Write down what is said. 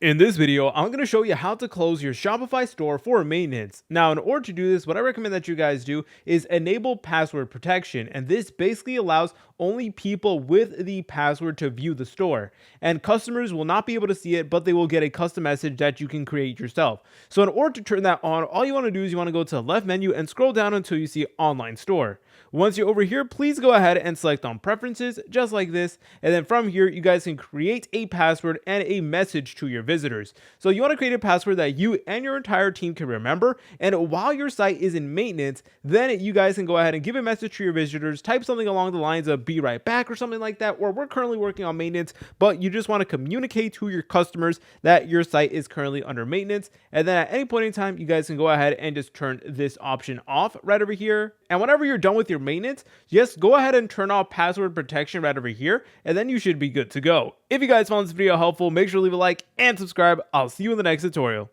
In this video, I'm going to show you how to close your Shopify store for maintenance. Now, in order to do this, what I recommend that you guys do is enable password protection. And this basically allows only people with the password to view the store. And customers will not be able to see it, but they will get a custom message that you can create yourself. So in order to turn that on, all you want to do is you want to go to the left menu and scroll down until you see online store. Once you're over here, please go ahead and select on preferences, just like this. And then from here, you guys can create a password and a message to your visitors. So you want to create a password that you and your entire team can remember. And while your site is in maintenance, then you guys can go ahead and give a message to your visitors, type something along the lines of "be right back" or something like that, or "we're currently working on maintenance," but you just want to communicate to your customers that your site is currently under maintenance. And then at any point in time, you guys can go ahead and just turn this option off right over here. And whenever you're done with your maintenance, just go ahead and turn off password protection right over here, and then you should be good to go. If you guys found this video helpful, make sure to leave a like and subscribe. I'll see you in the next tutorial.